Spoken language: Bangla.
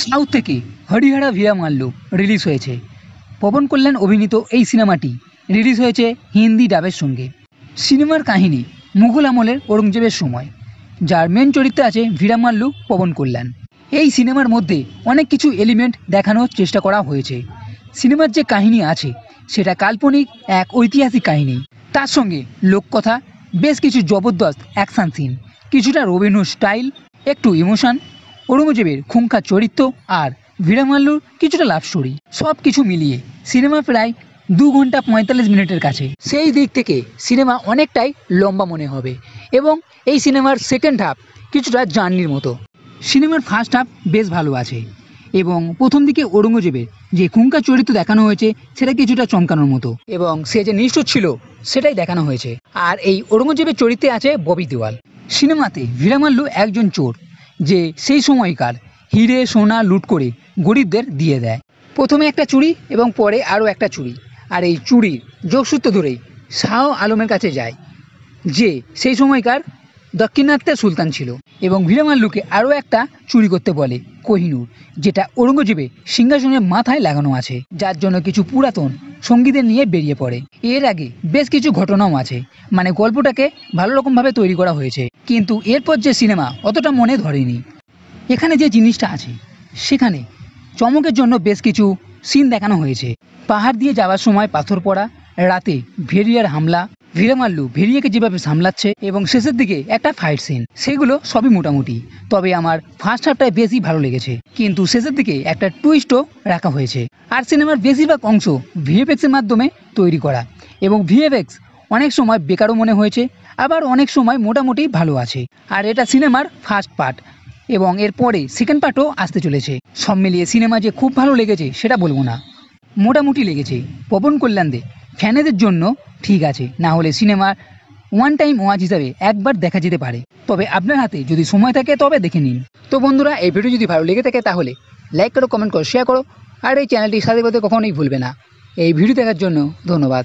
সাউথ থেকে হরিহরা ভিরামাল্লু রিলিজ হয়েছে। পবন কল্যাণ অভিনীত এই সিনেমাটি রিলিজ হয়েছে হিন্দি ডাবের সঙ্গে। সিনেমার কাহিনী মুঘল আমলের ঔরঙ্গজেবের সময়, যার মেন চরিত্রে আছে ভিরামাল্লু, পবন কল্যাণ। এই সিনেমার মধ্যে অনেক কিছু এলিমেন্ট দেখানোর চেষ্টা করা হয়েছে। সিনেমার যে কাহিনী আছে সেটা কাল্পনিক এক ঐতিহাসিক কাহিনী, তার সঙ্গে লোককথা, বেশ কিছু জবরদস্ত অ্যাকশান সিন, কিছুটা রবিনহুড স্টাইল, একটু ইমোশন, ঔরঙ্গজেবের খুঙ্খার চরিত্র আর ভিরামাল্লুর কিছুটা লাভ স্টোরি, সব কিছু মিলিয়ে সিনেমা প্রায় 2 ঘন্টা 45 মিনিটের কাছে। সেই দিক থেকে সিনেমা অনেকটাই লম্বা মনে হবে এবং এই সিনেমার সেকেন্ড হাফ কিছুটা জার্নির মতো। সিনেমার ফার্স্ট হাফ বেশ ভালো আছে এবং প্রথম দিকে ঔরঙ্গজেবের যে খুঙ্খার চরিত্র দেখানো হয়েছে সেটা কিছুটা চমকানোর মতো এবং সে যে নিষ্ঠুর ছিল সেটাই দেখানো হয়েছে। আর এই ঔরঙ্গজেবের চরিত্রে আছে ববি দেওয়াল। সিনেমাতে ভিরামাল্লু একজন চোর, যে সেই সময়কার হিরে সোনা লুট করে গরিবদের দিয়ে দেয়। প্রথমে একটা চুরি এবং পরে আরও একটা চুরি, আর এই চুরির যোগসূত্র ধরেই শাহ আলমের কাছে যায়, যে সেই সময়কার দক্ষিণাত্যের সুলতান ছিল, এবং ভিরামাল্লুকে আরও একটা চুরি করতে বলে, কোহিনূর, যেটা ঔরঙ্গজেবের সিংহাসনের মাথায় লাগানো আছে, যার জন্য কিছু পুরাতন সঙ্গীদের নিয়ে বেরিয়ে পড়ে। এর আগে বেশ কিছু ঘটনাও আছে, মানে গল্পটাকে ভালো রকমভাবে তৈরি করা হয়েছে, কিন্তু এরপর যে সিনেমা অতটা মনে ধরেনি। এখানে যে জিনিসটা আছে সেখানে চমকের জন্য বেশ কিছু সিন দেখানো হয়েছে। পাহাড় দিয়ে যাওয়ার সময় পাথর পড়া, রাতে ভেরিয়ার হামলা, ভিরামাল্লু ভেরিয়াকে যেভাবে সামলাচ্ছে এবং শেষের দিকে একটা ফাইট সিন, সেগুলো সবই মোটামুটি। তবে আমার ফার্স্ট হাফটাই বেশি ভালো লেগেছে, কিন্তু শেষের দিকে একটা টুইস্টও রাখা হয়েছে। আর সিনেমার বেশিরভাগ অংশ ভিএফএক্সের মাধ্যমে তৈরি করা, এবং ভিএফএক্স অনেক সময় বেকারও মনে হয়েছে, আবার অনেক সময় মোটামুটি ভালো আছে। আর এটা সিনেমার ফার্স্ট পার্ট এবং এরপরে সেকেন্ড পার্টও আসতে চলেছে। সব মিলিয়ে সিনেমা যে খুব ভালো লেগেছে সেটা বলবো না, মোটামুটি লেগেছে। পবন কল্যাণদের ফ্যানেদের জন্য ঠিক আছে, না হলে সিনেমার ওয়ান টাইম ওয়াচ হিসাবে একবার দেখা যেতে পারে। তবে আপনার হাতে যদি সময় থাকে তবে দেখে নিন। তো বন্ধুরা, এই ভিডিও যদি ভালো লেগে থাকে তাহলে লাইক করো, কমেন্ট করো, শেয়ার করো, আর এই চ্যানেলটি সাথে করতে কখনোই ভুলবে না। এই ভিডিও দেখার জন্য ধন্যবাদ।